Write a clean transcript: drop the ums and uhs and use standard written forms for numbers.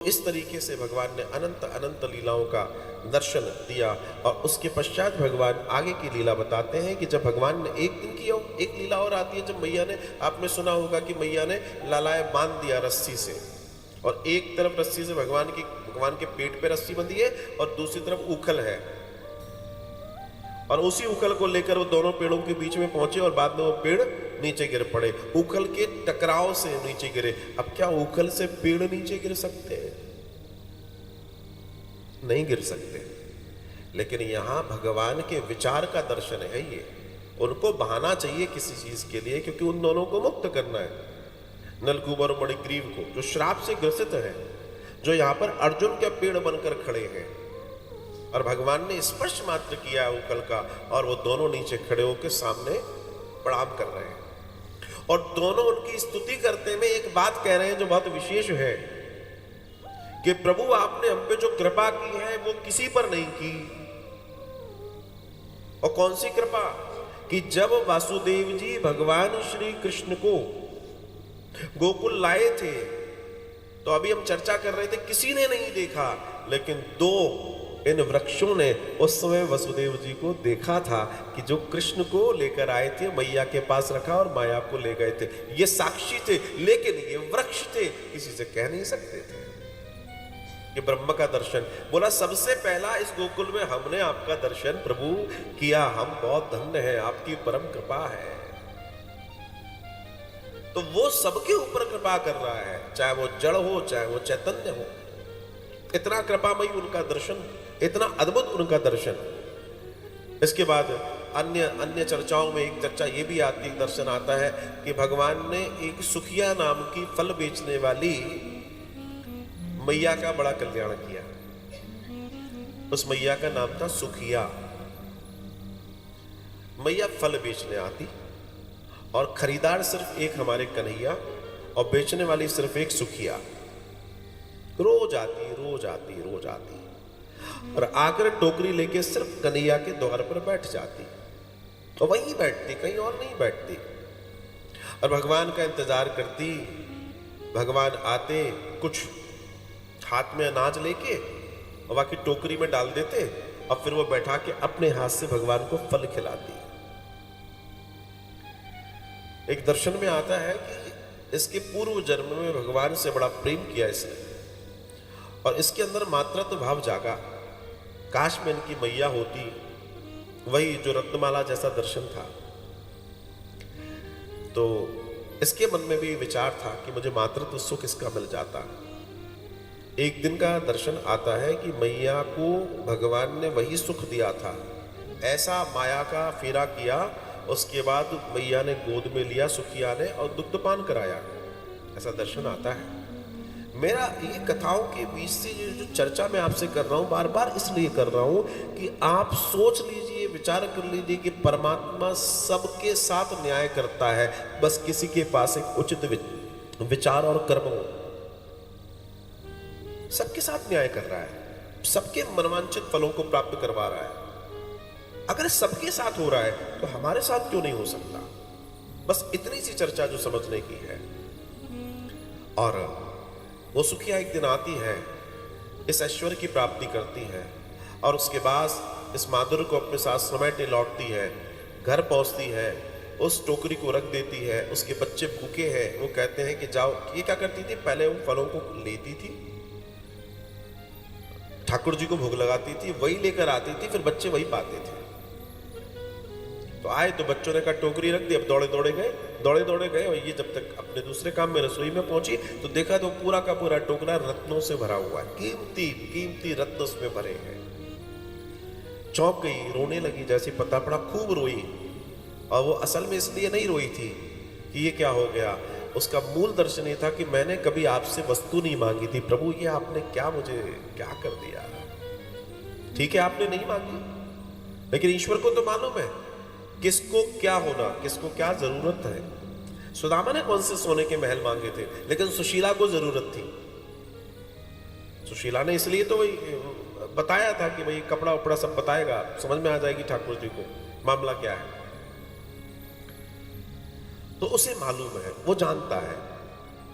इस तरीके से भगवान ने अनंत अनंत लीलाओं का दर्शन दिया। और उसके पश्चात भगवान आगे की लीला बताते हैं कि जब भगवान ने एक दिन की एक लीला और आती है, जब मैया ने, आपने सुना होगा कि मैया ने लालाए बांध दिया रस्सी से, और एक तरफ रस्सी से भगवान के पेट पे रस्सी बंधी है और दूसरी तरफ उखल है, और उसी उखल को लेकर वो दोनों पेड़ों के बीच में पहुंचे और बाद में वो पेड़ नीचे गिर पड़े, उखल के टकराव से नीचे गिरे। अब क्या उखल से पेड़ नीचे गिर सकते हैं? नहीं गिर सकते। लेकिन यहां भगवान के विचार का दर्शन है ये। उनको बहाना चाहिए किसी चीज के लिए, क्योंकि उन दोनों को मुक्त करना है। नलकूबर और मणिग्रीव को, जो श्राप से ग्रसित है, जो यहां पर अर्जुन के पेड़ बनकर खड़े हैं, और भगवान ने स्पर्श मात्र किया है उखल का, और वो दोनों नीचे खड़े होकर सामने प्रणाम कर रहे हैं, और दोनों उनकी स्तुति करते में एक बात कह रहे हैं जो बहुत विशेष है कि प्रभु आपने हम पे जो कृपा की है वो किसी पर नहीं की। और कौन सी कृपा? कि जब वासुदेव जी भगवान श्री कृष्ण को गोकुल लाए थे, तो अभी हम चर्चा कर रहे थे, किसी ने नहीं देखा, लेकिन इन वृक्षों ने उस समय वसुदेव जी को देखा था कि जो कृष्ण को लेकर आए थे, मैया के पास रखा और माया को ले गए थे। ये साक्षी थे, लेकिन ये वृक्ष थे, किसी से कह नहीं सकते थे। ये ब्रह्म का दर्शन बोला, सबसे पहला इस गोकुल में हमने आपका दर्शन प्रभु किया, हम बहुत धन्य हैं, आपकी परम कृपा है। तो वो सबके ऊपर कृपा कर रहा है, चाहे वो जड़ हो चाहे वो चैतन्य हो। इतना कृपामयी उनका दर्शन, इतना अद्भुत उनका दर्शन। इसके बाद अन्य चर्चाओं में एक चर्चा ये भी आती है, दर्शन आता है कि भगवान ने एक सुखिया नाम की फल बेचने वाली मैया का बड़ा कल्याण किया। उस मैया का नाम था सुखिया। मैया फल बेचने आती, और खरीदार सिर्फ एक हमारे कन्हैया, और बेचने वाली सिर्फ एक सुखिया। रोज आती और आकर टोकरी लेके सिर्फ कन्हैया के द्वार पर बैठ जाती, और वहीं बैठती, कहीं और नहीं बैठती, और भगवान का इंतजार करती। भगवान आते, कुछ हाथ में अनाज लेके और बाकी टोकरी में डाल देते, और फिर वो बैठा के अपने हाथ से भगवान को फल खिलाती। एक दर्शन में आता है कि इसके पूर्व जन्म में भगवान से बड़ा प्रेम किया इसने, और इसके अंदर मातृत्व भाव जागा। काश में इनकी मैया होती, वही जो रत्नमाला जैसा दर्शन था। तो इसके मन में भी विचार था कि मुझे मातृत्व सुख इसका मिल जाता। एक दिन का दर्शन आता है कि मैया को भगवान ने वही सुख दिया था, ऐसा माया का फेरा किया। उसके बाद मैया ने गोद में लिया सुखिया ने, और दुग्धपान कराया। ऐसा दर्शन आता है। मेरा ये कथाओं के बीच से जो चर्चा मैं आपसे कर रहा हूं, बार बार इसलिए कर रहा हूं कि आप सोच लीजिए, विचार कर लीजिए कि परमात्मा सबके साथ न्याय करता है, बस किसी के पास एक उचित विचार और कर्म हो। सबके साथ न्याय कर रहा है, सबके मनवांछित फलों को प्राप्त करवा रहा है। अगर सबके साथ हो रहा है तो हमारे साथ क्यों नहीं हो सकता? बस इतनी सी चर्चा जो समझने की है। और वो सुखिया एक दिन आती है, इस ऐश्वर्य की प्राप्ति करती है, और उसके बाद इस माधुर्य को अपने साथ समेटे लौटती है। घर पहुंचती है, उस टोकरी को रख देती है। उसके बच्चे भूखे हैं, वो कहते हैं कि जाओ। ये क्या करती थी? पहले उन फलों को लेती थी, ठाकुर जी को भोग लगाती थी, वही लेकर आती थी, फिर बच्चे वही पाते थे। तो आए तो बच्चों ने कहा टोकरी रख दी। अब दौड़े दौड़े गए, और ये जब तक अपने दूसरे काम में रसोई में पहुंची तो देखा तो पूरा का पूरा टोकरा रत्नों से भरा हुआ है, कीमती रत्न उसमें भरे हैं। चौंक गई, रोने लगी। जैसे पता पड़ा खूब रोई, और वो असल में इसलिए नहीं रोई थी कि ये क्या हो गया। उसका मूल दर्शन ये था कि मैंने कभी आपसे वस्तु नहीं मांगी थी प्रभु, ये आपने मुझे क्या कर दिया। ठीक है, आपने नहीं मांगी, लेकिन ईश्वर को तो मालूम है किसको क्या होना, किसको क्या जरूरत है। सुदामा ने कौन से सोने के महल मांगे थे, लेकिन सुशीला को जरूरत थी। सुशीला ने इसलिए तो वही बताया था कि भाई कपड़ा उपड़ा सब बताएगा, समझ में आ जाएगी ठाकुर जी को मामला क्या है। तो उसे मालूम है, वो जानता है।